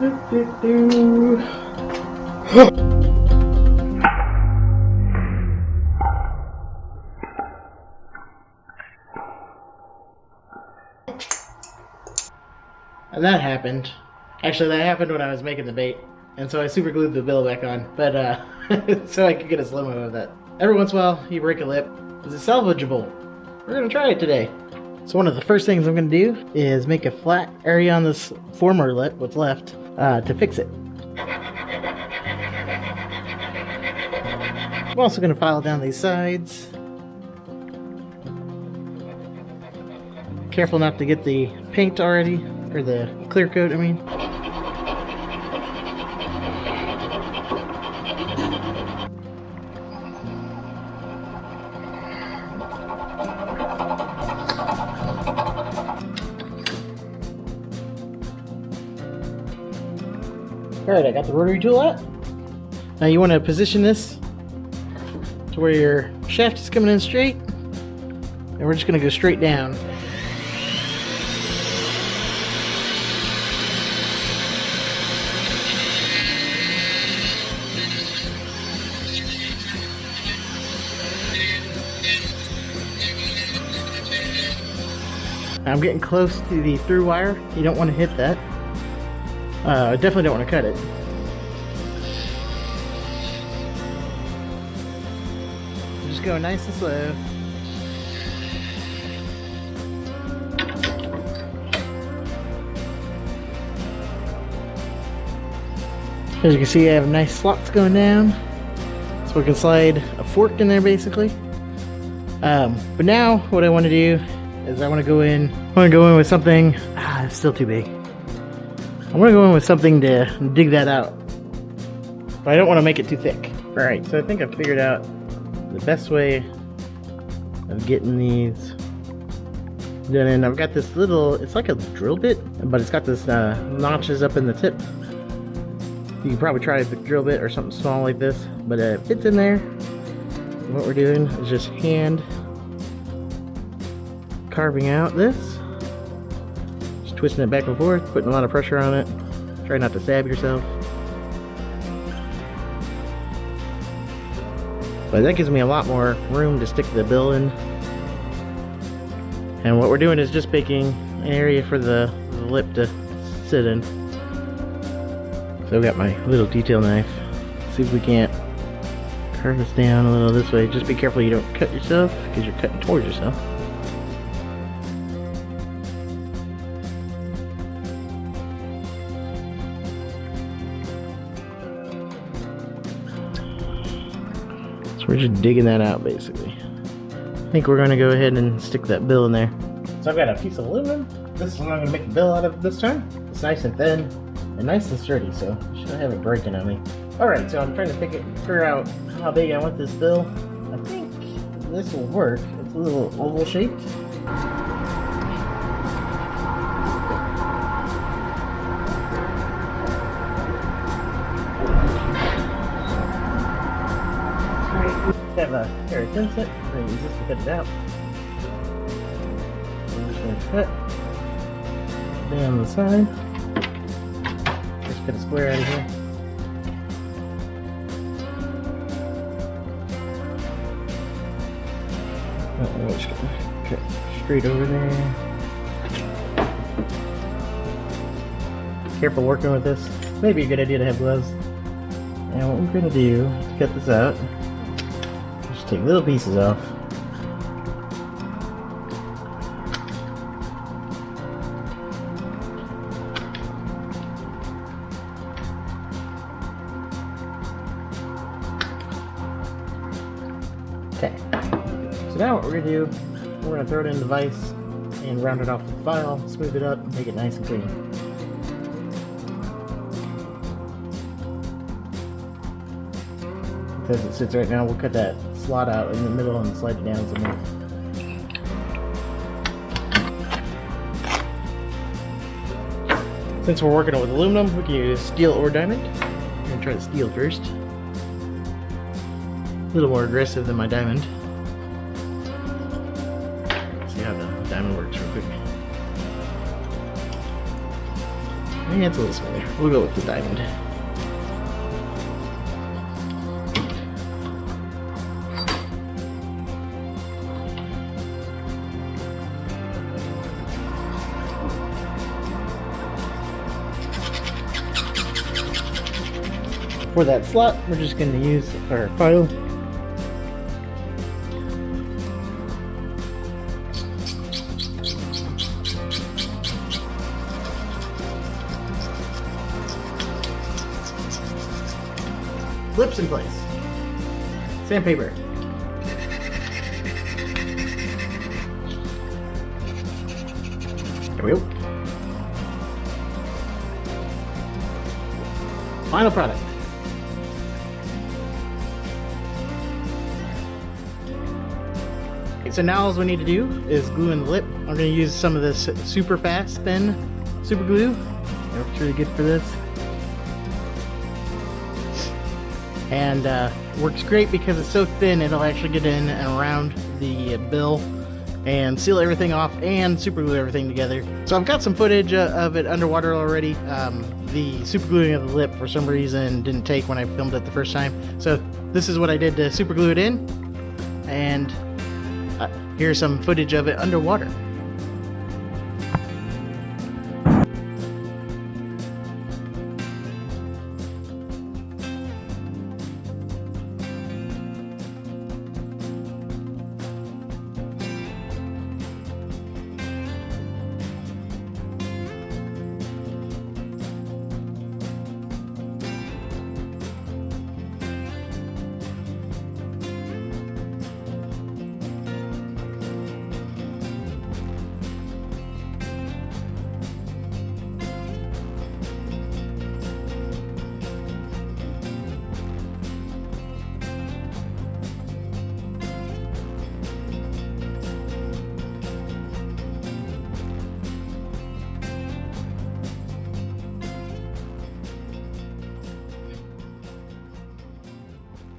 And that happened. Actually, that happened when I was making the bait. And so I super glued the bill back on. But, so I could get a slow-mo of that. Every once in a while, you break a lip. Is it salvageable? We're gonna try it today. So one of the first things I'm gonna do is make a flat area on this former lip, what's left, to fix it. I'm also gonna file down these sides. Careful not to get the paint already, or the clear coat, I mean. Alright, I got the rotary tool out. Now you want to position this to where your shaft is coming in straight. And we're just going to go straight down. I'm getting close to the through wire. You don't want to hit that. I definitely don't want to cut it. Just go nice and slow. As you can see, I have nice slots going down, so we can slide a fork in there basically. But now what I want to do is I want to go in with something. It's still too big. I want to go in with something to dig that out, but I don't want to make it too thick. Alright, so I think I've figured out the best way of getting these done in. I've got this little, it's like a drill bit, but it's got this notches up in the tip. You can probably try a drill bit or something small like this, but it fits in there. And what we're doing is just hand carving out this. Twisting it back and forth, putting a lot of pressure on it. Try not to stab yourself. But that gives me a lot more room to stick the bill in. And what we're doing is just making an area for the lip to sit in. So I've got my little detail knife. Let's see if we can't curve this down a little this way. Just be careful you don't cut yourself, because you're cutting towards yourself. We're just digging that out basically. I think we're going to go ahead and stick that bill in there. So I've got a piece of aluminum. This is what I'm going to make the bill out of this time. It's nice and thin and nice and sturdy, so I shouldn't have it breaking on me. Alright, so I'm trying to figure out how big I want this bill. I think this will work. It's a little oval shaped. I have a pair of thin set. I'm going to use this to cut it out. I'm just going to cut down the side. Just cut a square out of here. I'm just going to cut straight over there. Careful working with this. Maybe a good idea to have gloves. And what we're going to do to cut this out, just take little pieces off. Okay, so now what we're going to do, we're going to throw it in the vise and round it off with the file, smooth it up, and make it nice and clean. As it sits right now, we'll cut that slot out in the middle and slide it down some more. Since we're working with aluminum, we can use steel or diamond. I'm going to try the steel first. A little more aggressive than my diamond. Let's see how the diamond works real quick. Yeah, it's a little smaller. We'll go with the diamond. For that slot, we're just going to use our file. Lips in place. Sandpaper. There we go. Final product. Okay, so now all we need to do is glue in the lip. I'm going to use some of this super fast thin super glue. It's really good for this. And works great because it's so thin it'll actually get in and around the bill and seal everything off and super glue everything together. So I've got some footage of it underwater already. The super gluing of the lip for some reason didn't take when I filmed it the first time. So this is what I did to super glue it in, and here's some footage of it underwater.